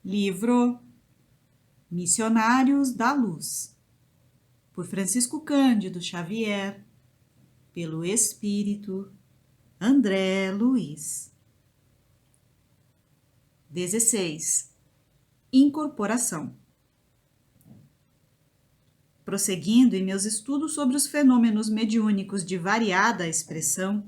Livro Missionários da Luz, por Francisco Cândido Xavier, pelo Espírito André Luiz. 16. Incorporação. Prosseguindo em meus estudos sobre os fenômenos mediúnicos de variada expressão,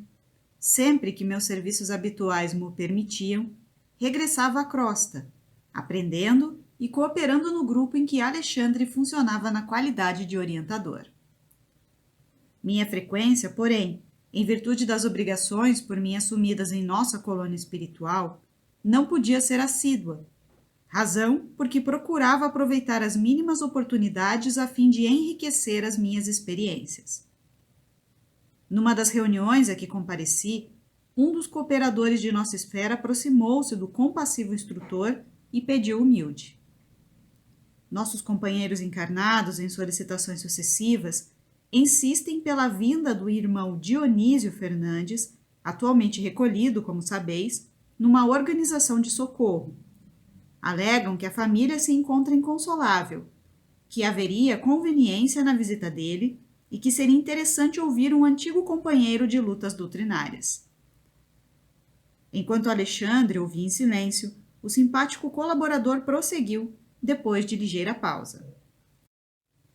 sempre que meus serviços habituais me permitiam, regressava à crosta, aprendendo e cooperando no grupo em que Alexandre funcionava na qualidade de orientador. Minha frequência, porém, em virtude das obrigações por mim assumidas em nossa colônia espiritual, não podia ser assídua, razão porque procurava aproveitar as mínimas oportunidades a fim de enriquecer as minhas experiências. Numa das reuniões a que compareci, um dos cooperadores de nossa esfera aproximou-se do compassivo instrutor e pediu humilde. Nossos companheiros encarnados em solicitações sucessivas insistem pela vinda do irmão Dionísio Fernandes, atualmente recolhido, como sabeis, numa organização de socorro. Alegam que a família se encontra inconsolável, que haveria conveniência na visita dele e que seria interessante ouvir um antigo companheiro de lutas doutrinárias. Enquanto Alexandre ouvia em silêncio, o simpático colaborador prosseguiu, depois de ligeira pausa.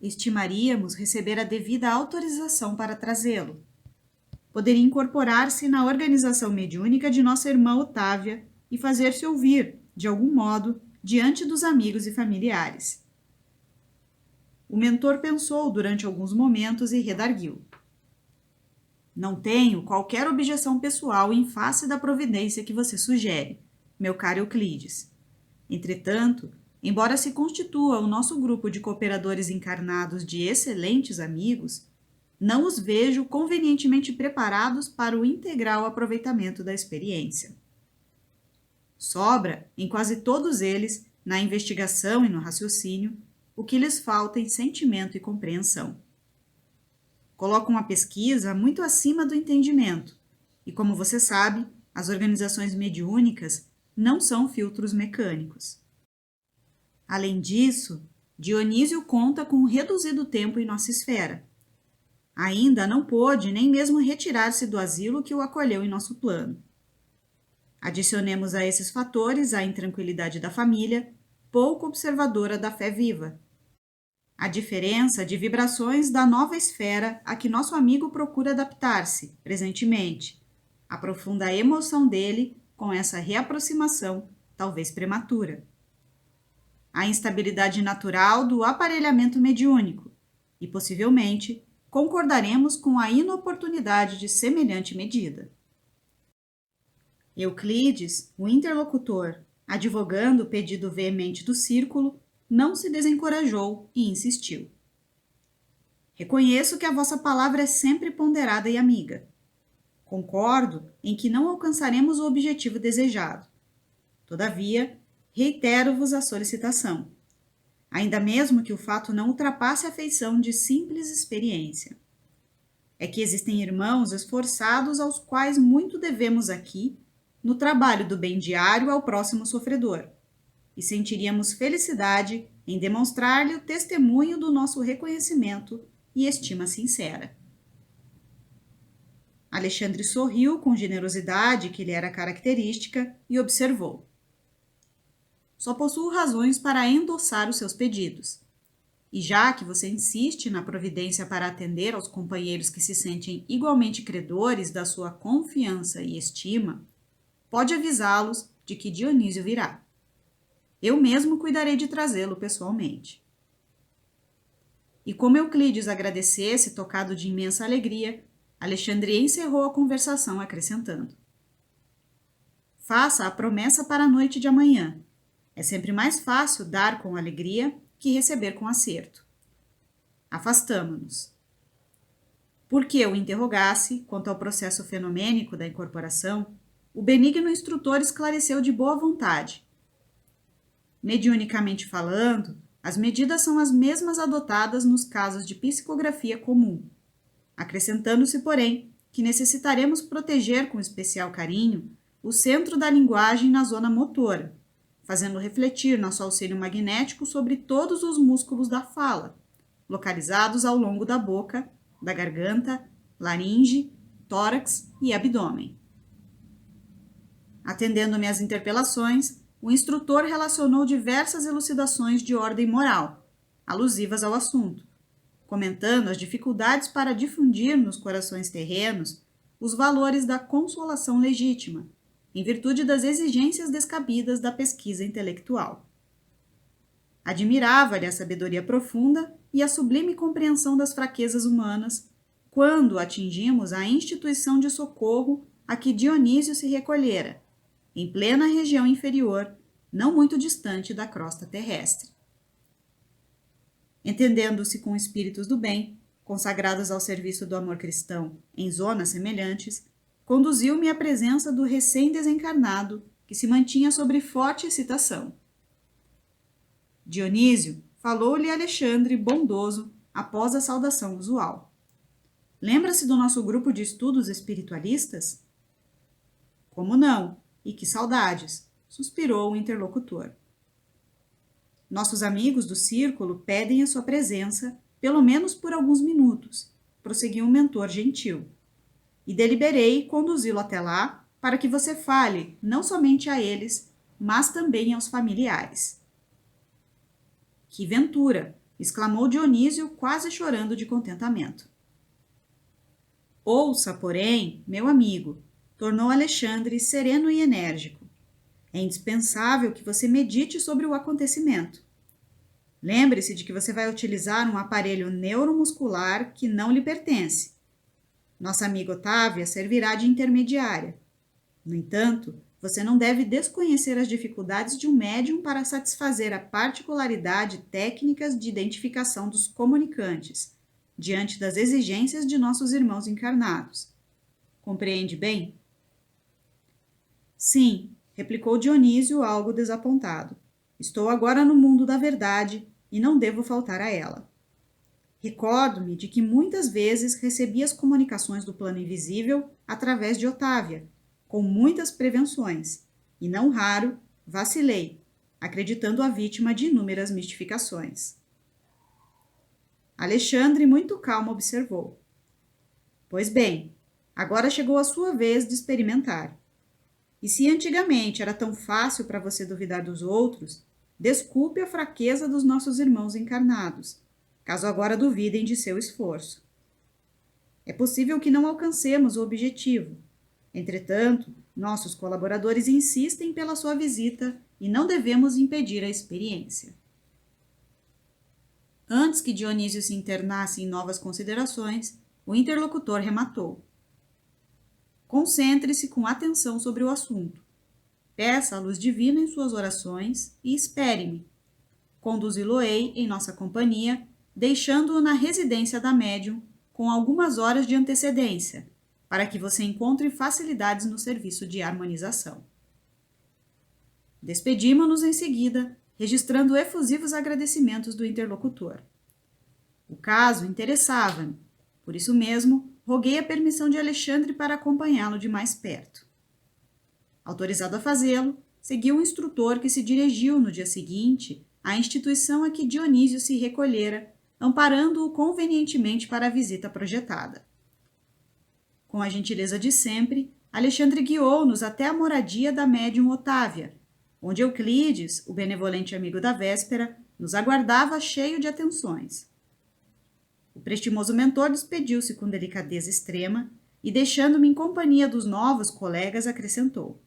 Estimaríamos receber a devida autorização para trazê-lo. Poderia incorporar-se na organização mediúnica de nossa irmã Otávia e fazer-se ouvir, de algum modo, diante dos amigos e familiares. O mentor pensou durante alguns momentos e redarguiu. Não tenho qualquer objeção pessoal em face da providência que você sugere, meu caro Euclides. Entretanto, embora se constitua o nosso grupo de cooperadores encarnados de excelentes amigos, não os vejo convenientemente preparados para o integral aproveitamento da experiência. Sobra, em quase todos eles, na investigação e no raciocínio, o que lhes falta em sentimento e compreensão. Colocam a pesquisa muito acima do entendimento, e, como você sabe, as organizações mediúnicas não são filtros mecânicos. Além disso, Dionísio conta com um reduzido tempo em nossa esfera. Ainda não pôde nem mesmo retirar-se do asilo que o acolheu em nosso plano. Adicionemos a esses fatores a intranquilidade da família, pouco observadora da fé viva. A diferença de vibrações da nova esfera a que nosso amigo procura adaptar-se, presentemente. A profunda emoção dele com essa reaproximação, talvez prematura. A instabilidade natural do aparelhamento mediúnico e, possivelmente, concordaremos com a inoportunidade de semelhante medida. Euclides, o interlocutor, advogando o pedido veemente do círculo, não se desencorajou e insistiu. Reconheço que a vossa palavra é sempre ponderada e amiga. Concordo em que não alcançaremos o objetivo desejado. Todavia, reitero-vos a solicitação, ainda mesmo que o fato não ultrapasse a feição de simples experiência. É que existem irmãos esforçados aos quais muito devemos aqui, no trabalho do bem diário ao próximo sofredor, e sentiríamos felicidade em demonstrar-lhe o testemunho do nosso reconhecimento e estima sincera. Alexandre sorriu com generosidade que lhe era característica e observou. Só possuo razões para endossar os seus pedidos. E já que você insiste na providência para atender aos companheiros que se sentem igualmente credores da sua confiança e estima, pode avisá-los de que Dionísio virá. Eu mesmo cuidarei de trazê-lo pessoalmente. E como Euclides agradecesse, tocado de imensa alegria, Alexandre encerrou a conversação acrescentando. Faça a promessa para a noite de amanhã. É sempre mais fácil dar com alegria que receber com acerto. Afastamo-nos. Porque o interrogasse quanto ao processo fenomênico da incorporação, o benigno instrutor esclareceu de boa vontade. Mediunicamente falando, as medidas são as mesmas adotadas nos casos de psicografia comum, acrescentando-se, porém, que necessitaremos proteger com especial carinho o centro da linguagem na zona motora, fazendo refletir nosso auxílio magnético sobre todos os músculos da fala, localizados ao longo da boca, da garganta, laringe, tórax e abdômen. Atendendo-me às interpelações, o instrutor relacionou diversas elucidações de ordem moral, alusivas ao assunto, comentando as dificuldades para difundir nos corações terrenos os valores da consolação legítima, em virtude das exigências descabidas da pesquisa intelectual. Admirava-lhe a sabedoria profunda e a sublime compreensão das fraquezas humanas quando atingimos a instituição de socorro a que Dionísio se recolhera, em plena região inferior, não muito distante da crosta terrestre. Entendendo-se com espíritos do bem, consagrados ao serviço do amor cristão em zonas semelhantes, conduziu-me à presença do recém-desencarnado, que se mantinha sobre forte excitação. Dionísio falou-lhe Alexandre bondoso após a saudação usual. Lembra-se do nosso grupo de estudos espiritualistas? Como não? E que saudades! Suspirou o interlocutor. Nossos amigos do círculo pedem a sua presença, pelo menos por alguns minutos, prosseguiu o mentor gentil. E deliberei conduzi-lo até lá para que você fale não somente a eles, mas também aos familiares. Que ventura! Exclamou Dionísio, quase chorando de contentamento. Ouça, porém, meu amigo, tornou Alexandre sereno e enérgico. É indispensável que você medite sobre o acontecimento. Lembre-se de que você vai utilizar um aparelho neuromuscular que não lhe pertence. Nossa amiga Otávia servirá de intermediária. No entanto, você não deve desconhecer as dificuldades de um médium para satisfazer a particularidade técnicas de identificação dos comunicantes, diante das exigências de nossos irmãos encarnados. Compreende bem? Sim, replicou Dionísio, algo desapontado. Estou agora no mundo da verdade e não devo faltar a ela. Recordo-me de que muitas vezes recebi as comunicações do plano invisível através de Otávia, com muitas prevenções, e não raro vacilei, acreditando a vítima de inúmeras mistificações. Alexandre, muito calmo, observou. Pois bem, agora chegou a sua vez de experimentar. E se antigamente era tão fácil para você duvidar dos outros, desculpe a fraqueza dos nossos irmãos encarnados, caso agora duvidem de seu esforço. É possível que não alcancemos o objetivo. Entretanto, nossos colaboradores insistem pela sua visita e não devemos impedir a experiência. Antes que Dionísio se internasse em novas considerações, o interlocutor rematou. Concentre-se com atenção sobre o assunto. Peça a luz divina em suas orações e espere-me. Conduzi-lo-ei em nossa companhia, deixando-o na residência da médium com algumas horas de antecedência, para que você encontre facilidades no serviço de harmonização. Despedimo-nos em seguida, registrando efusivos agradecimentos do interlocutor. O caso interessava-me, por isso mesmo, roguei a permissão de Alexandre para acompanhá-lo de mais perto. Autorizado a fazê-lo, seguiu o instrutor que se dirigiu no dia seguinte à instituição a que Dionísio se recolhera, amparando-o convenientemente para a visita projetada. Com a gentileza de sempre, Alexandre guiou-nos até a moradia da médium Otávia, onde Euclides, o benevolente amigo da véspera, nos aguardava cheio de atenções. O prestimoso mentor despediu-se com delicadeza extrema e, deixando-me em companhia dos novos colegas, acrescentou: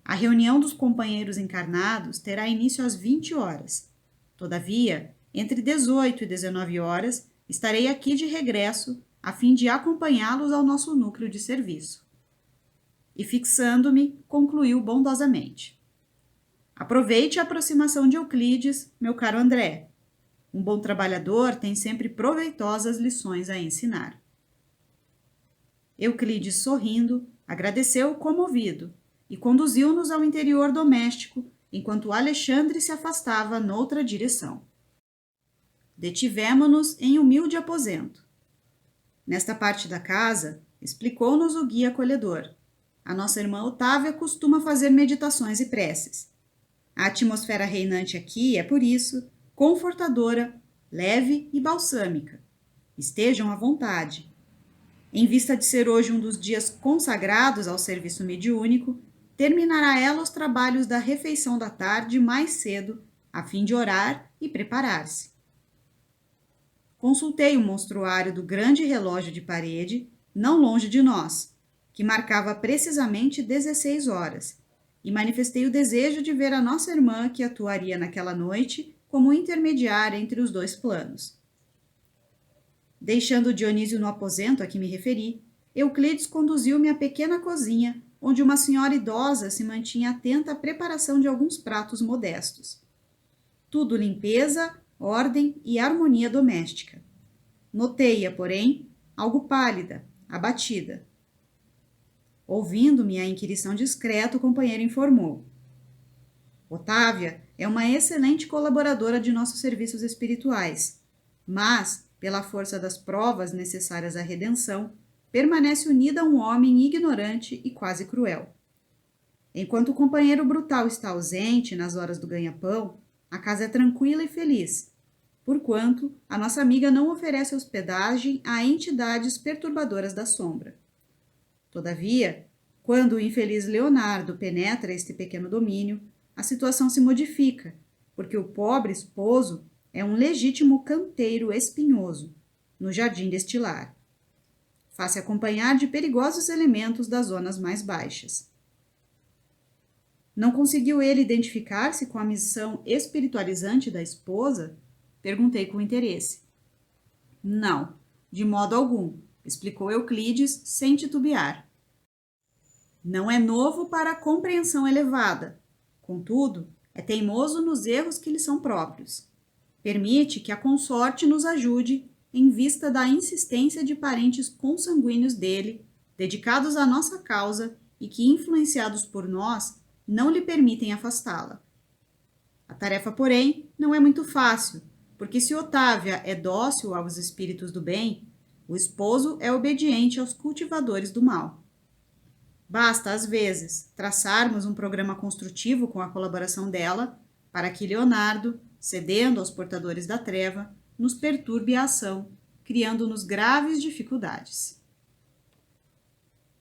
a reunião dos companheiros encarnados terá início às 20 horas. Todavia, entre 18 e 19 horas, estarei aqui de regresso, a fim de acompanhá-los ao nosso núcleo de serviço. E, fixando-me, concluiu bondosamente: aproveite a aproximação de Euclides, meu caro André. Um bom trabalhador tem sempre proveitosas lições a ensinar. Euclides, sorrindo, agradeceu comovido e conduziu-nos ao interior doméstico, enquanto Alexandre se afastava noutra direção. Detivemo-nos em humilde aposento. Nesta parte da casa, explicou-nos o guia acolhedor, a nossa irmã Otávia costuma fazer meditações e preces. A atmosfera reinante aqui é, por isso, confortadora, leve e balsâmica. Estejam à vontade. Em vista de ser hoje um dos dias consagrados ao serviço mediúnico, terminará ela os trabalhos da refeição da tarde mais cedo, a fim de orar e preparar-se. Consultei o monstruário do grande relógio de parede, não longe de nós, que marcava precisamente 16 horas, e manifestei o desejo de ver a nossa irmã que atuaria naquela noite como intermediária entre os dois planos. Deixando Dionísio no aposento a que me referi, Euclides conduziu-me à pequena cozinha, onde uma senhora idosa se mantinha atenta à preparação de alguns pratos modestos. Tudo limpeza, ordem e harmonia doméstica. Notei-a, porém, algo pálida, abatida. Ouvindo minha inquirição discreta, o companheiro informou. Otávia é uma excelente colaboradora de nossos serviços espirituais, mas, pela força das provas necessárias à redenção, permanece unida a um homem ignorante e quase cruel. Enquanto o companheiro brutal está ausente nas horas do ganha-pão, a casa é tranquila e feliz, porquanto a nossa amiga não oferece hospedagem a entidades perturbadoras da sombra. Todavia, quando o infeliz Leonardo penetra este pequeno domínio, a situação se modifica, porque o pobre esposo é um legítimo canteiro espinhoso no jardim deste lar. Faz-se acompanhar de perigosos elementos das zonas mais baixas. Não conseguiu ele identificar-se com a missão espiritualizante da esposa? Perguntei com interesse. Não, de modo algum, explicou Euclides sem titubear. Não é novo para a compreensão elevada, contudo, é teimoso nos erros que lhe são próprios. Permite que a consorte nos ajude em vista da insistência de parentes consanguíneos dele, dedicados à nossa causa e que, influenciados por nós, não lhe permitem afastá-la. A tarefa, porém, não é muito fácil, porque se Otávia é dócil aos espíritos do bem, o esposo é obediente aos cultivadores do mal. Basta, às vezes, traçarmos um programa construtivo com a colaboração dela, para que Leonardo, cedendo aos portadores da treva, nos perturbe a ação, criando-nos graves dificuldades.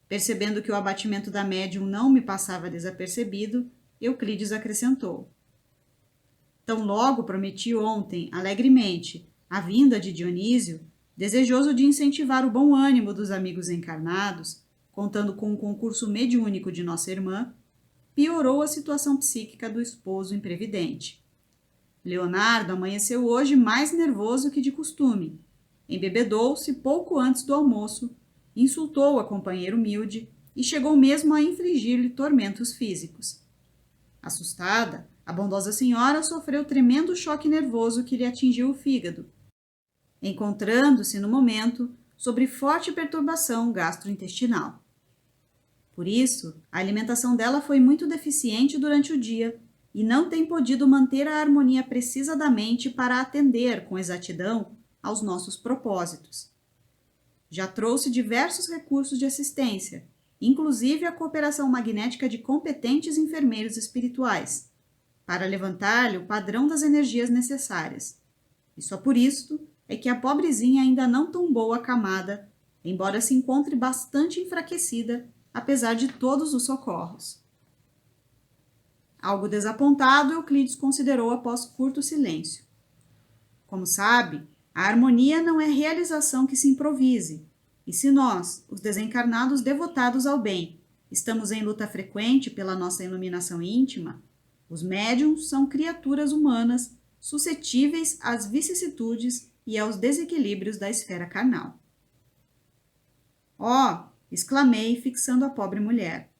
Percebendo que o abatimento da médium não me passava desapercebido, Euclides acrescentou. Tão logo prometi ontem, alegremente, a vinda de Dionísio, desejoso de incentivar o bom ânimo dos amigos encarnados, contando com o concurso mediúnico de nossa irmã, piorou a situação psíquica do esposo imprevidente. Leonardo amanheceu hoje mais nervoso que de costume. Embebedou-se pouco antes do almoço, insultou a companheira humilde e chegou mesmo a infligir-lhe tormentos físicos. Assustada, a bondosa senhora sofreu tremendo choque nervoso que lhe atingiu o fígado, encontrando-se, no momento, sob forte perturbação gastrointestinal. Por isso, a alimentação dela foi muito deficiente durante o dia e não tem podido manter a harmonia precisa da mente para atender com exatidão aos nossos propósitos. Já trouxe diversos recursos de assistência, inclusive a cooperação magnética de competentes enfermeiros espirituais, para levantar-lhe o padrão das energias necessárias. E só por isto é que a pobrezinha ainda não tombou a camada, embora se encontre bastante enfraquecida, apesar de todos os socorros. Algo desapontado, Euclides considerou após curto silêncio. Como sabe, a harmonia não é realização que se improvise, e se nós, os desencarnados devotados ao bem, estamos em luta frequente pela nossa iluminação íntima, os médiuns são criaturas humanas suscetíveis às vicissitudes e aos desequilíbrios da esfera carnal. Oh! Exclamei, fixando a pobre mulher.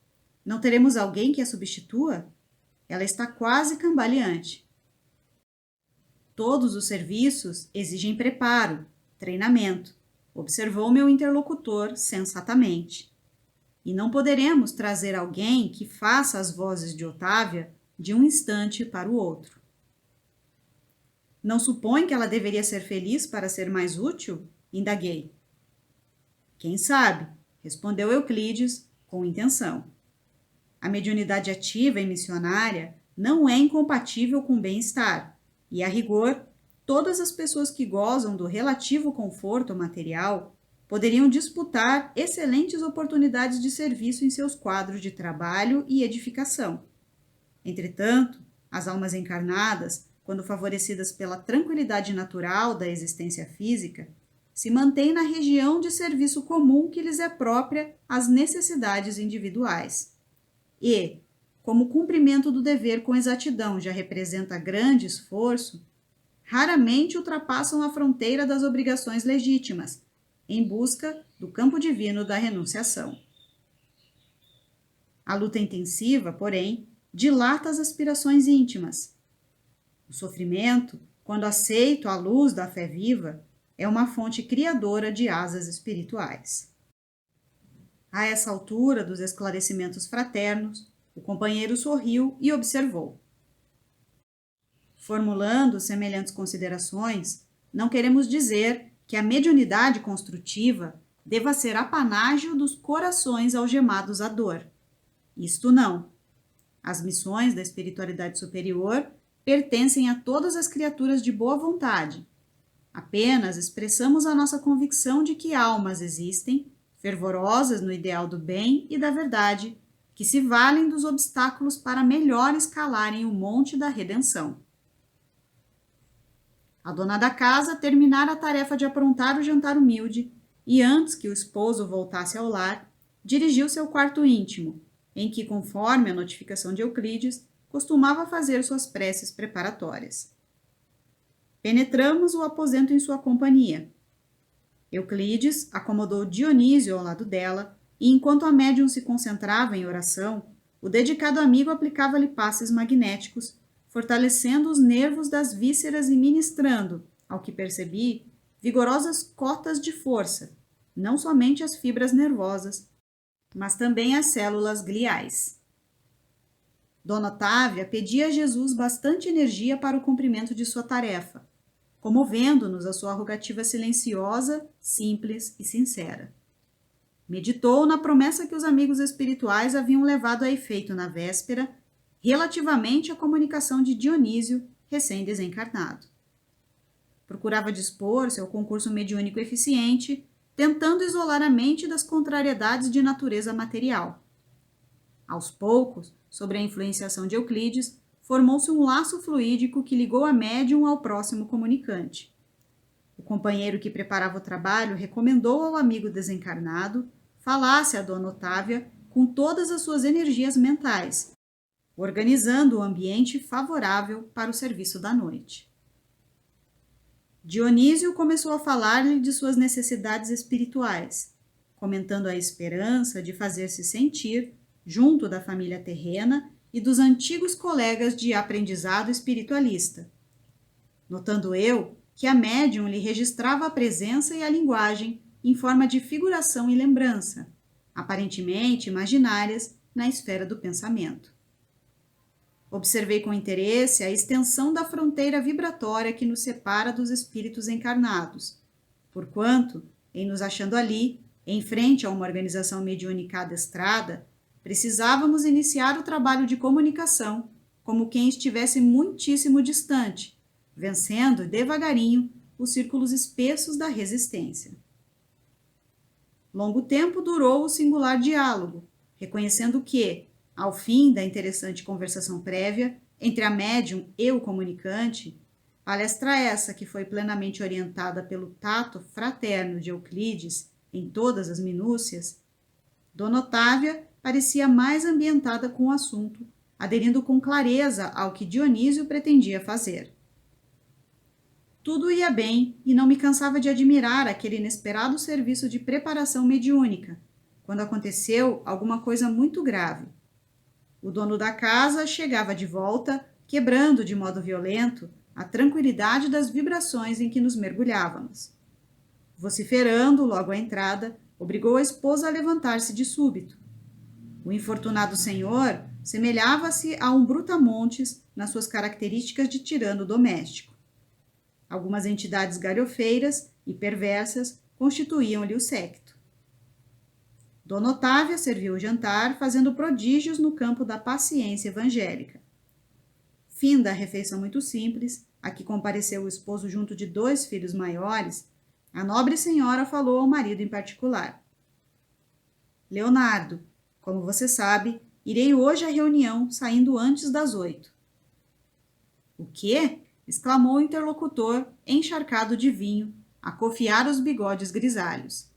Não teremos alguém que a substitua? Ela está quase cambaleante. Todos os serviços exigem preparo, treinamento, observou meu interlocutor sensatamente. E não poderemos trazer alguém que faça as vozes de Otávia de um instante para o outro. Não supõe que ela deveria ser feliz para ser mais útil? Indaguei. Quem sabe? Respondeu Euclides, com intenção. A mediunidade ativa e missionária não é incompatível com bem-estar, e, a rigor, todas as pessoas que gozam do relativo conforto material poderiam disputar excelentes oportunidades de serviço em seus quadros de trabalho e edificação. Entretanto, as almas encarnadas, quando favorecidas pela tranquilidade natural da existência física, se mantêm na região de serviço comum que lhes é própria às necessidades individuais. E, como o cumprimento do dever com exatidão já representa grande esforço, raramente ultrapassam a fronteira das obrigações legítimas, em busca do campo divino da renunciação. A luta intensiva, porém, dilata as aspirações íntimas. O sofrimento, quando aceito à luz da fé viva, é uma fonte criadora de asas espirituais. A essa altura dos esclarecimentos fraternos, o companheiro sorriu e observou. Formulando semelhantes considerações, não queremos dizer que a mediunidade construtiva deva ser apanágio dos corações algemados à dor. Isto não. As missões da espiritualidade superior pertencem a todas as criaturas de boa vontade. Apenas expressamos a nossa convicção de que almas existem, fervorosas no ideal do bem e da verdade, que se valem dos obstáculos para melhor escalarem o monte da redenção. A dona da casa terminara a tarefa de aprontar o jantar humilde e, antes que o esposo voltasse ao lar, dirigiu-se ao quarto íntimo, em que, conforme a notificação de Euclides, costumava fazer suas preces preparatórias. Penetramos o aposento em sua companhia. Euclides acomodou Dionísio ao lado dela e, enquanto a médium se concentrava em oração, o dedicado amigo aplicava-lhe passes magnéticos, fortalecendo os nervos das vísceras e ministrando, ao que percebi, vigorosas cotas de força, não somente as fibras nervosas, mas também as células gliais. Dona Otávia pedia a Jesus bastante energia para o cumprimento de sua tarefa, comovendo-nos a sua rogativa silenciosa, simples e sincera. Meditou na promessa que os amigos espirituais haviam levado a efeito na véspera, relativamente à comunicação de Dionísio, recém-desencarnado. Procurava dispor-se ao concurso mediúnico eficiente, tentando isolar a mente das contrariedades de natureza material. Aos poucos, sob a influenciação de Euclides, formou-se um laço fluídico que ligou a médium ao próximo comunicante. O companheiro que preparava o trabalho recomendou ao amigo desencarnado falasse a Dona Otávia com todas as suas energias mentais, organizando o ambiente favorável para o serviço da noite. Dionísio começou a falar-lhe de suas necessidades espirituais, comentando a esperança de fazer-se sentir junto da família terrena e dos antigos colegas de aprendizado espiritualista. Notando eu que a médium lhe registrava a presença e a linguagem em forma de figuração e lembrança, aparentemente imaginárias na esfera do pensamento. Observei com interesse a extensão da fronteira vibratória que nos separa dos espíritos encarnados, porquanto, em nos achando ali, em frente a uma organização mediúnica adestrada, precisávamos iniciar o trabalho de comunicação como quem estivesse muitíssimo distante, vencendo devagarinho os círculos espessos da resistência. Longo tempo durou o singular diálogo, reconhecendo que, ao fim da interessante conversação prévia entre a médium e o comunicante, palestra essa que foi plenamente orientada pelo tato fraterno de Euclides em todas as minúcias, Dona Otávia parecia mais ambientada com o assunto, aderindo com clareza ao que Dionísio pretendia fazer. Tudo ia bem e não me cansava de admirar aquele inesperado serviço de preparação mediúnica, quando aconteceu alguma coisa muito grave. O dono da casa chegava de volta, quebrando de modo violento a tranquilidade das vibrações em que nos mergulhávamos. Vociferando logo à entrada, obrigou a esposa a levantar-se de súbito. O infortunado senhor semelhava-se a um brutamontes nas suas características de tirano doméstico. Algumas entidades galhofeiras e perversas constituíam-lhe o séquito. Dona Otávia serviu o jantar, fazendo prodígios no campo da paciência evangélica. Fim da refeição muito simples, a que compareceu o esposo junto de 2 filhos maiores, a nobre senhora falou ao marido em particular. Leonardo, como você sabe, irei hoje à reunião, saindo antes das 8. O quê? Exclamou o interlocutor, encharcado de vinho, a cofiar os bigodes grisalhos.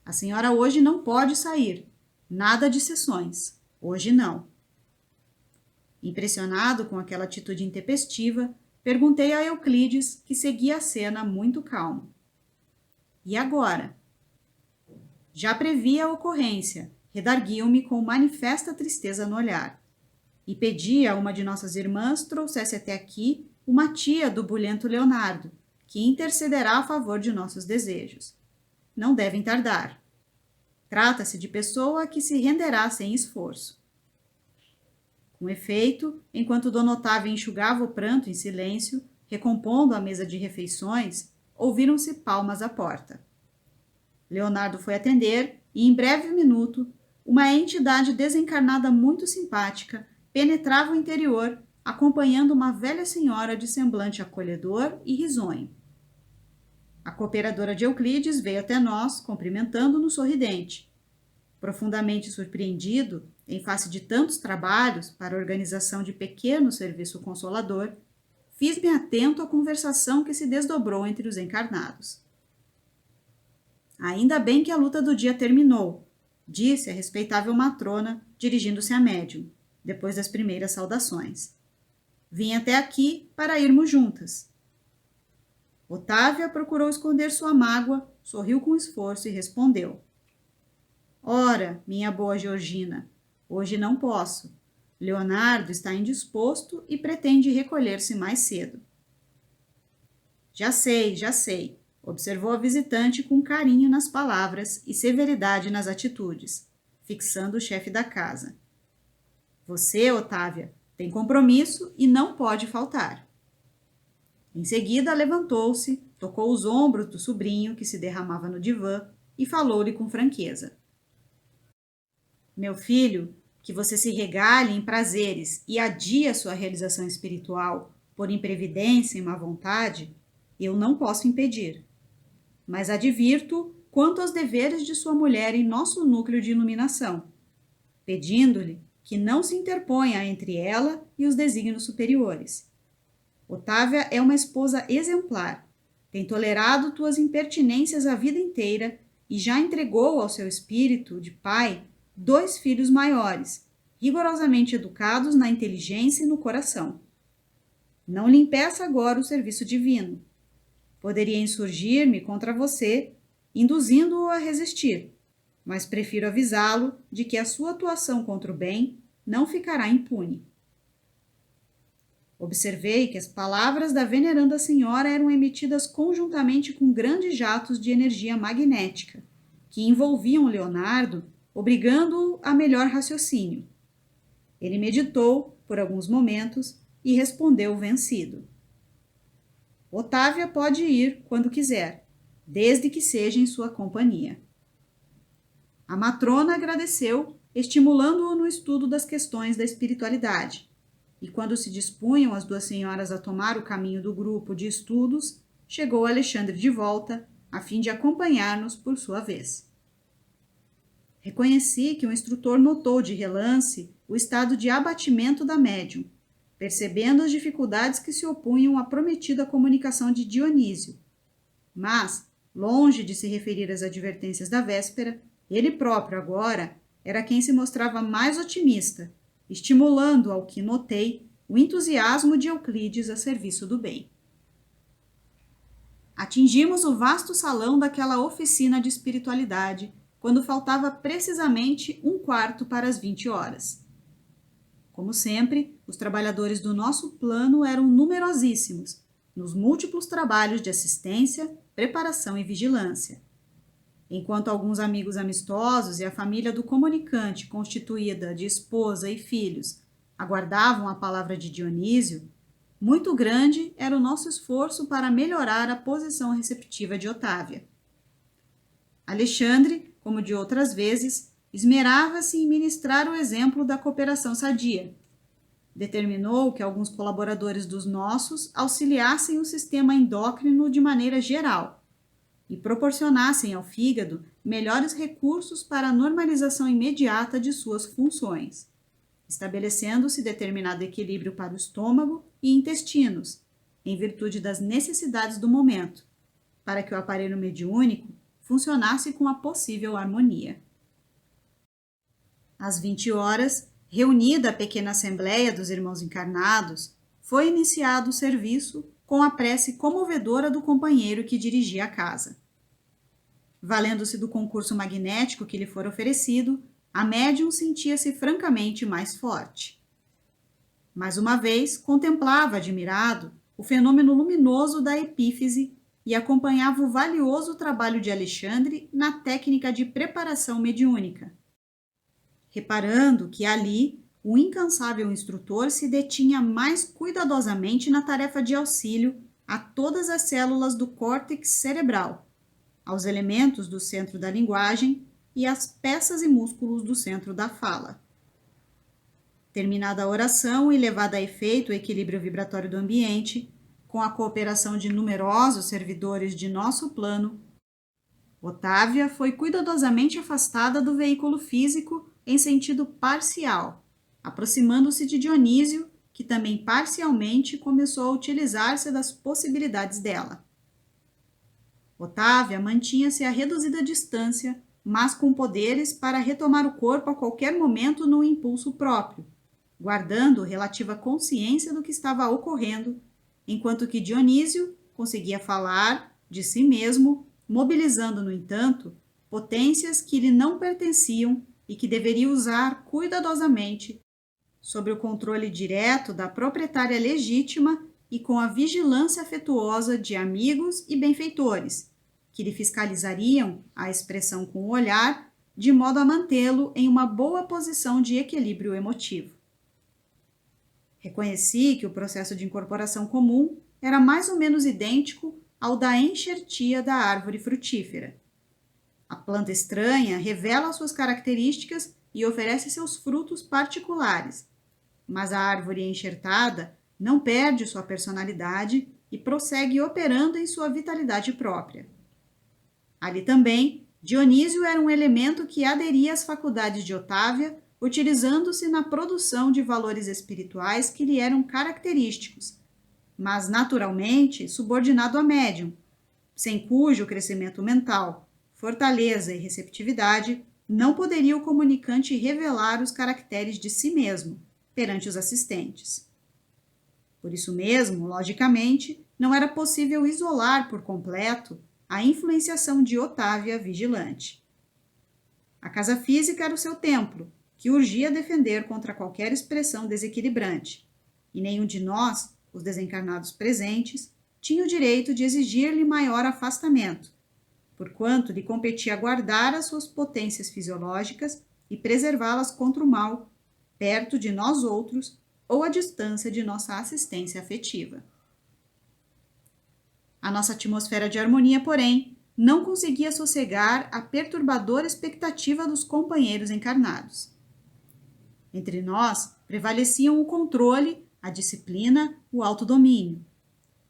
A senhora hoje não pode sair. Nada de sessões. Hoje não. Impressionado com aquela atitude intempestiva, perguntei a Euclides, que seguia a cena muito calmo. E agora? Já previa a ocorrência, redarguiu-me com manifesta tristeza no olhar. E pedi a uma de nossas irmãs trouxesse até aqui uma tia do bulhento Leonardo, que intercederá a favor de nossos desejos. Não devem tardar. Trata-se de pessoa que se renderá sem esforço. Com efeito, enquanto Dona Otávia enxugava o pranto em silêncio, recompondo a mesa de refeições, ouviram-se palmas à porta. Leonardo foi atender e, em breve minuto, uma entidade desencarnada muito simpática penetrava o interior, acompanhando uma velha senhora de semblante acolhedor e risonho. A cooperadora de Euclides veio até nós, cumprimentando-nos sorridente. Profundamente surpreendido, em face de tantos trabalhos para a organização de pequeno serviço consolador, fiz-me atento à conversação que se desdobrou entre os encarnados. Ainda bem que a luta do dia terminou, disse a respeitável matrona, dirigindo-se à médium, depois das primeiras saudações. Vim até aqui para irmos juntas. Otávia procurou esconder sua mágoa, sorriu com esforço e respondeu. Ora, minha boa Georgina, hoje não posso. Leonardo está indisposto e pretende recolher-se mais cedo. Já sei, observou a visitante com carinho nas palavras e severidade nas atitudes, fixando o chefe da casa. Você, Otávia, tem compromisso e não pode faltar. Em seguida, levantou-se, tocou os ombros do sobrinho que se derramava no divã e falou-lhe com franqueza. Meu filho, que você se regale em prazeres e adie a sua realização espiritual por imprevidência e má vontade, eu não posso impedir. Mas advirto quanto aos deveres de sua mulher em nosso núcleo de iluminação, pedindo-lhe que não se interponha entre ela e os desígnios superiores. Otávia é uma esposa exemplar, tem tolerado tuas impertinências a vida inteira e já entregou ao seu espírito de pai 2 filhos maiores, rigorosamente educados na inteligência e no coração. Não lhe impeça agora o serviço divino. Poderia insurgir-me contra você, induzindo-o a resistir, mas prefiro avisá-lo de que a sua atuação contra o bem não ficará impune. Observei que as palavras da veneranda senhora eram emitidas conjuntamente com grandes jatos de energia magnética, que envolviam Leonardo, obrigando-o a melhor raciocínio. Ele meditou por alguns momentos e respondeu vencido. Otávia pode ir quando quiser, desde que seja em sua companhia. A matrona agradeceu, estimulando-o no estudo das questões da espiritualidade, e quando se dispunham as 2 senhoras a tomar o caminho do grupo de estudos, chegou Alexandre de volta, a fim de acompanhar-nos por sua vez. Reconheci que o instrutor notou de relance o estado de abatimento da médium, percebendo as dificuldades que se opunham à prometida comunicação de Dionísio. Mas, longe de se referir às advertências da véspera, ele próprio agora era quem se mostrava mais otimista, estimulando, ao que notei, o entusiasmo de Euclides a serviço do bem. Atingimos o vasto salão daquela oficina de espiritualidade, quando faltava precisamente 1/4 para as 20 horas. Como sempre, os trabalhadores do nosso plano eram numerosíssimos, nos múltiplos trabalhos de assistência, preparação e vigilância. Enquanto alguns amigos amistosos e a família do comunicante, constituída de esposa e filhos, aguardavam a palavra de Dionísio, muito grande era o nosso esforço para melhorar a posição receptiva de Otávia. Alexandre, como de outras vezes, esmerava-se em ministrar o exemplo da cooperação sadia. Determinou que alguns colaboradores dos nossos auxiliassem o sistema endócrino de maneira geral e proporcionassem ao fígado melhores recursos para a normalização imediata de suas funções, estabelecendo-se determinado equilíbrio para o estômago e intestinos, em virtude das necessidades do momento, para que o aparelho mediúnico funcionasse com a possível harmonia. Às 20 horas, reunida a pequena assembleia dos irmãos encarnados, foi iniciado o serviço com a prece comovedora do companheiro que dirigia a casa. Valendo-se do concurso magnético que lhe fora oferecido, a médium sentia-se francamente mais forte. Mais uma vez, contemplava admirado o fenômeno luminoso da epífise e acompanhava o valioso trabalho de Alexandre na técnica de preparação mediúnica, reparando que ali o incansável instrutor se detinha mais cuidadosamente na tarefa de auxílio a todas as células do córtex cerebral, aos elementos do centro da linguagem e às peças e músculos do centro da fala. Terminada a oração e levada a efeito o equilíbrio vibratório do ambiente, com a cooperação de numerosos servidores de nosso plano, Otávia foi cuidadosamente afastada do veículo físico em sentido parcial, aproximando-se de Dionísio, que também parcialmente começou a utilizar-se das possibilidades dela. Otávia mantinha-se a reduzida distância, mas com poderes para retomar o corpo a qualquer momento no impulso próprio, guardando relativa consciência do que estava ocorrendo, enquanto que Dionísio conseguia falar de si mesmo, mobilizando, no entanto, potências que lhe não pertenciam e que deveria usar cuidadosamente, sob o controle direto da proprietária legítima e com a vigilância afetuosa de amigos e benfeitores, que lhe fiscalizariam a expressão com o olhar, de modo a mantê-lo em uma boa posição de equilíbrio emotivo. Reconheci que o processo de incorporação comum era mais ou menos idêntico ao da enxertia da árvore frutífera. A planta estranha revela suas características e oferece seus frutos particulares, mas a árvore enxertada não perde sua personalidade e prossegue operando em sua vitalidade própria. Ali também, Dionísio era um elemento que aderia às faculdades de Otávia, utilizando-se na produção de valores espirituais que lhe eram característicos, mas naturalmente subordinado a médium, sem cujo crescimento mental, fortaleza e receptividade não poderia o comunicante revelar os caracteres de si mesmo perante os assistentes. Por isso mesmo, logicamente, não era possível isolar por completo a influenciação de Otávia vigilante. A casa física era o seu templo, que urgia defender contra qualquer expressão desequilibrante, e nenhum de nós, os desencarnados presentes, tinha o direito de exigir-lhe maior afastamento, porquanto lhe competia guardar as suas potências fisiológicas e preservá-las contra o mal, perto de nós outros ou à distância de nossa assistência afetiva. A nossa atmosfera de harmonia, porém, não conseguia sossegar a perturbadora expectativa dos companheiros encarnados. Entre nós prevaleciam o controle, a disciplina, o autodomínio.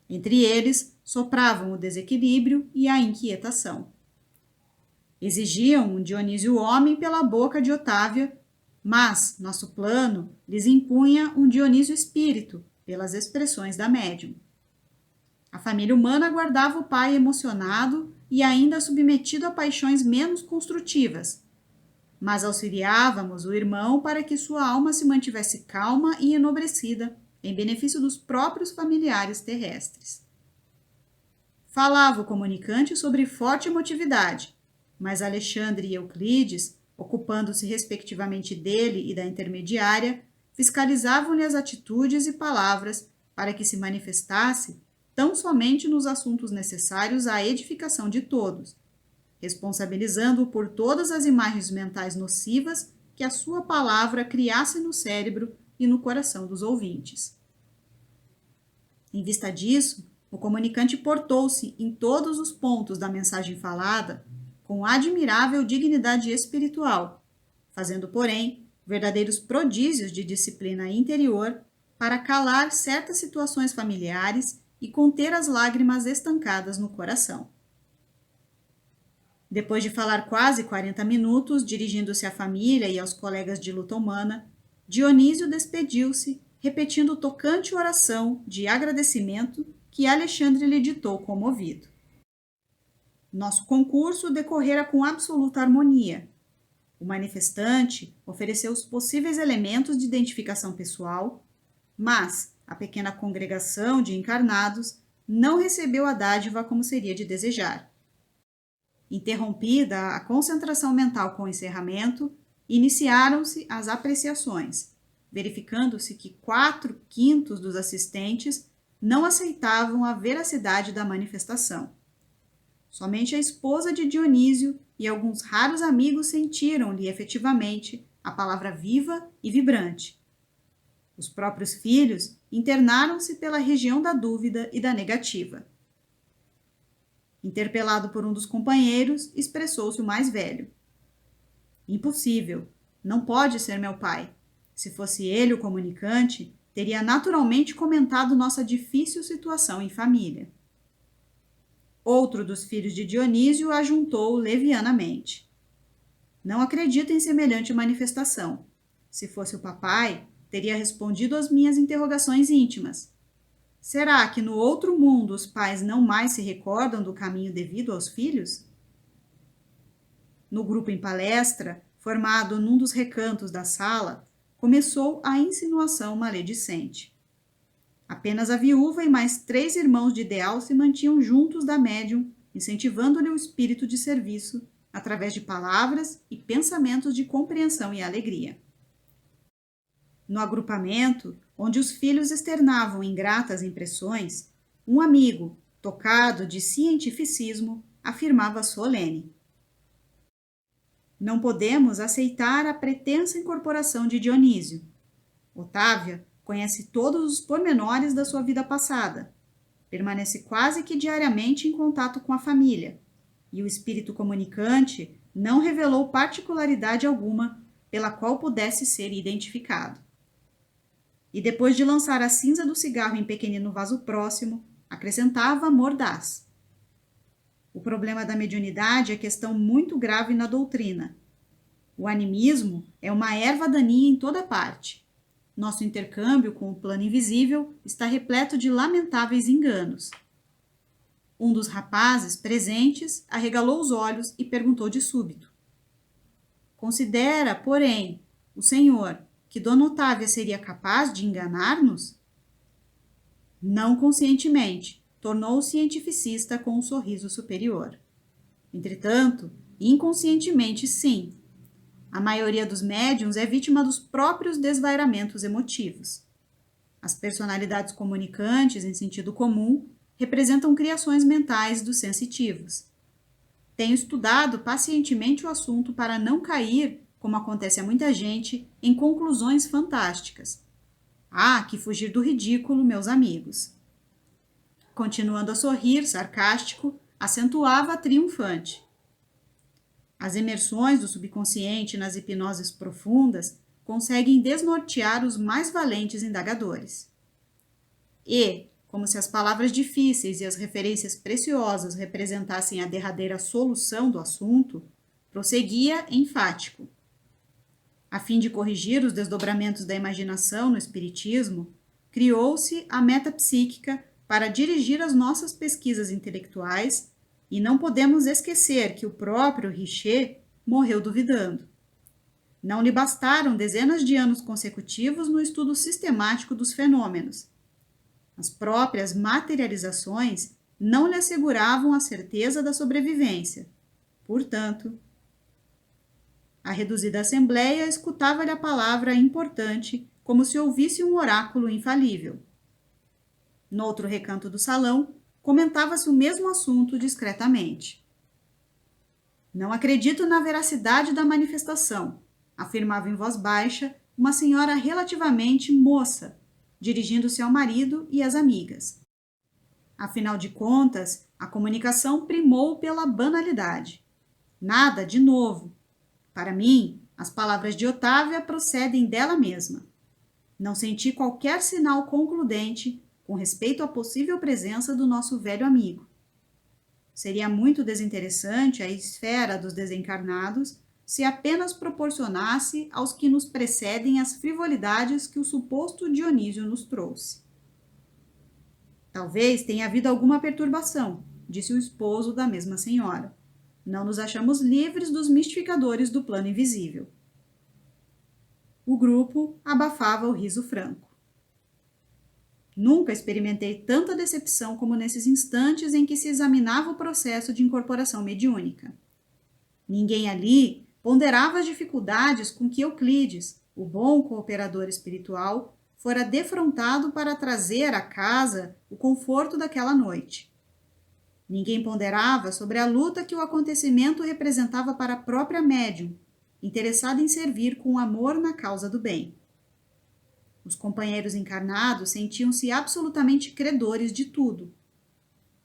Entre eles sopravam o desequilíbrio e a inquietação. Exigiam um Dionísio homem pela boca de Otávia, mas nosso plano lhes impunha um Dionísio espírito pelas expressões da médium. A família humana aguardava o pai emocionado e ainda submetido a paixões menos construtivas, mas auxiliávamos o irmão para que sua alma se mantivesse calma e enobrecida, em benefício dos próprios familiares terrestres. Falava o comunicante sobre forte emotividade, mas Alexandre e Euclides, ocupando-se respectivamente dele e da intermediária, fiscalizavam-lhe as atitudes e palavras para que se manifestasse tão somente nos assuntos necessários à edificação de todos, responsabilizando-o por todas as imagens mentais nocivas que a sua palavra criasse no cérebro e no coração dos ouvintes. Em vista disso, o comunicante portou-se em todos os pontos da mensagem falada com admirável dignidade espiritual, fazendo, porém, verdadeiros prodígios de disciplina interior para calar certas situações familiares e conter as lágrimas estancadas no coração. Depois de falar quase 40 minutos, dirigindo-se à família e aos colegas de luta humana, Dionísio despediu-se, repetindo tocante oração de agradecimento que Alexandre lhe ditou comovido. Nosso concurso decorrera com absoluta harmonia. O manifestante ofereceu os possíveis elementos de identificação pessoal, mas a pequena congregação de encarnados não recebeu a dádiva como seria de desejar. Interrompida a concentração mental com o encerramento, iniciaram-se as apreciações, verificando-se que 4/5 dos assistentes não aceitavam a veracidade da manifestação. Somente a esposa de Dionísio e alguns raros amigos sentiram-lhe efetivamente a palavra viva e vibrante. Os próprios filhos internaram-se pela região da dúvida e da negativa. Interpelado por um dos companheiros, expressou-se o mais velho. Impossível, não pode ser meu pai. Se fosse ele o comunicante, teria naturalmente comentado nossa difícil situação em família. Outro dos filhos de Dionísio ajuntou levianamente. Não acredito em semelhante manifestação. Se fosse o papai, teria respondido às minhas interrogações íntimas. Será que no outro mundo os pais não mais se recordam do caminho devido aos filhos? No grupo em palestra, formado num dos recantos da sala, começou a insinuação maledicente. Apenas a viúva e mais 3 irmãos de ideal se mantinham juntos da médium, incentivando-lhe o espírito de serviço, através de palavras e pensamentos de compreensão e alegria. No agrupamento, onde os filhos externavam ingratas impressões, um amigo, tocado de cientificismo, afirmava solene: não podemos aceitar a pretensa incorporação de Dionísio. Otávia conhece todos os pormenores da sua vida passada, permanece quase que diariamente em contato com a família, e o espírito comunicante não revelou particularidade alguma pela qual pudesse ser identificado. E depois de lançar a cinza do cigarro em pequenino vaso próximo, acrescentava mordaz: o problema da mediunidade é questão muito grave na doutrina. O animismo é uma erva daninha em toda parte. Nosso intercâmbio com o plano invisível está repleto de lamentáveis enganos. Um dos rapazes presentes arregalou os olhos e perguntou de súbito: considera, porém, o senhor que Dona Otávia seria capaz de enganar-nos? Não conscientemente, tornou o cientificista com um sorriso superior. Entretanto, inconscientemente, sim. A maioria dos médiuns é vítima dos próprios desvairamentos emotivos. As personalidades comunicantes, em sentido comum, representam criações mentais dos sensitivos. Tenho estudado pacientemente o assunto para não cair, como acontece a muita gente, em conclusões fantásticas. Há que fugir do ridículo, meus amigos. Continuando a sorrir, sarcástico, acentuava triunfante: as imersões do subconsciente nas hipnoses profundas conseguem desnortear os mais valentes indagadores. E, como se as palavras difíceis e as referências preciosas representassem a derradeira solução do assunto, prosseguia enfático: a fim de corrigir os desdobramentos da imaginação no espiritismo, criou-se a metapsíquica para dirigir as nossas pesquisas intelectuais, e não podemos esquecer que o próprio Richer morreu duvidando. Não lhe bastaram dezenas de anos consecutivos no estudo sistemático dos fenômenos. As próprias materializações não lhe asseguravam a certeza da sobrevivência. Portanto, a reduzida assembleia escutava-lhe a palavra importante como se ouvisse um oráculo infalível. No outro recanto do salão, comentava-se o mesmo assunto discretamente. Não acredito na veracidade da manifestação, afirmava em voz baixa uma senhora relativamente moça, dirigindo-se ao marido e às amigas. Afinal de contas, a comunicação primou pela banalidade. Nada de novo. Para mim, as palavras de Otávia procedem dela mesma. Não senti qualquer sinal concludente com respeito à possível presença do nosso velho amigo. Seria muito desinteressante a esfera dos desencarnados se apenas proporcionasse aos que nos precedem as frivolidades que o suposto Dionísio nos trouxe. Talvez tenha havido alguma perturbação, disse o esposo da mesma senhora. Não nos achamos livres dos mistificadores do plano invisível. O grupo abafava o riso franco. Nunca experimentei tanta decepção como nesses instantes em que se examinava o processo de incorporação mediúnica. Ninguém ali ponderava as dificuldades com que Euclides, o bom cooperador espiritual, fora defrontado para trazer à casa o conforto daquela noite. Ninguém ponderava sobre a luta que o acontecimento representava para a própria médium, interessada em servir com amor na causa do bem. Os companheiros encarnados sentiam-se absolutamente credores de tudo.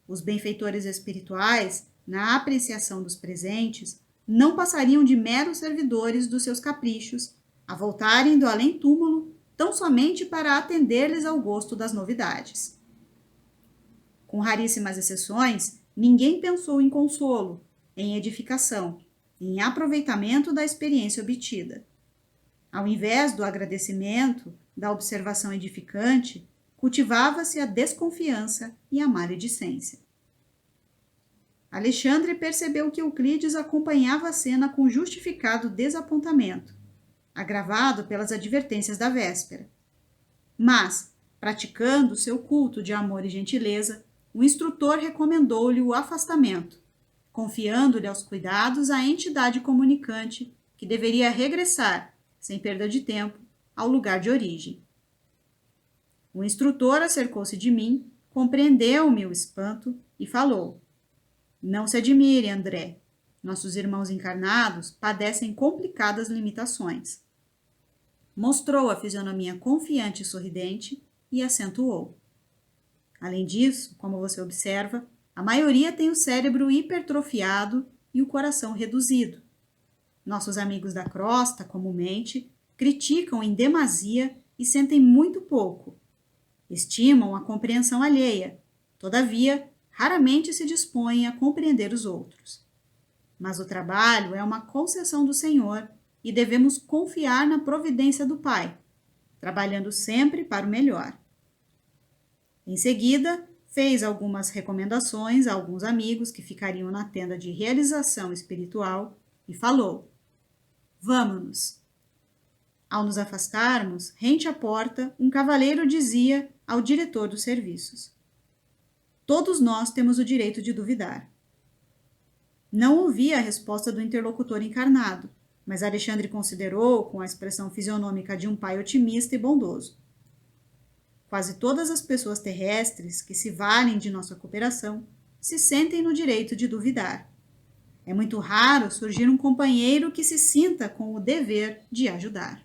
Os benfeitores espirituais, na apreciação dos presentes, não passariam de meros servidores dos seus caprichos, a voltarem do além-túmulo tão somente para atender-lhes ao gosto das novidades. Com raríssimas exceções, ninguém pensou em consolo, em edificação, em aproveitamento da experiência obtida. Ao invés do agradecimento, da observação edificante, cultivava-se a desconfiança e a maledicência. Alexandre percebeu que Euclides acompanhava a cena com justificado desapontamento, agravado pelas advertências da véspera. Mas, praticando seu culto de amor e gentileza, o instrutor recomendou-lhe o afastamento, confiando-lhe aos cuidados a entidade comunicante que deveria regressar, sem perda de tempo, ao lugar de origem. O instrutor acercou-se de mim, compreendeu-me o espanto e falou: Não se admire, André. Nossos irmãos encarnados padecem complicadas limitações. Mostrou a fisionomia confiante e sorridente e acentuou: Além disso, como você observa, a maioria tem o cérebro hipertrofiado e o coração reduzido. Nossos amigos da crosta, comumente, criticam em demasia e sentem muito pouco. Estimam a compreensão alheia, todavia, raramente se dispõem a compreender os outros. Mas o trabalho é uma concessão do Senhor e devemos confiar na providência do Pai, trabalhando sempre para o melhor. Em seguida, fez algumas recomendações a alguns amigos que ficariam na tenda de realização espiritual e falou: Vamo-nos. Ao nos afastarmos, rente à porta, um cavaleiro dizia ao diretor dos serviços: Todos nós temos o direito de duvidar. Não ouvi a resposta do interlocutor encarnado, mas Alexandre considerou com a expressão fisionômica de um pai otimista e bondoso: Quase todas as pessoas terrestres que se valem de nossa cooperação se sentem no direito de duvidar. É muito raro surgir um companheiro que se sinta com o dever de ajudar.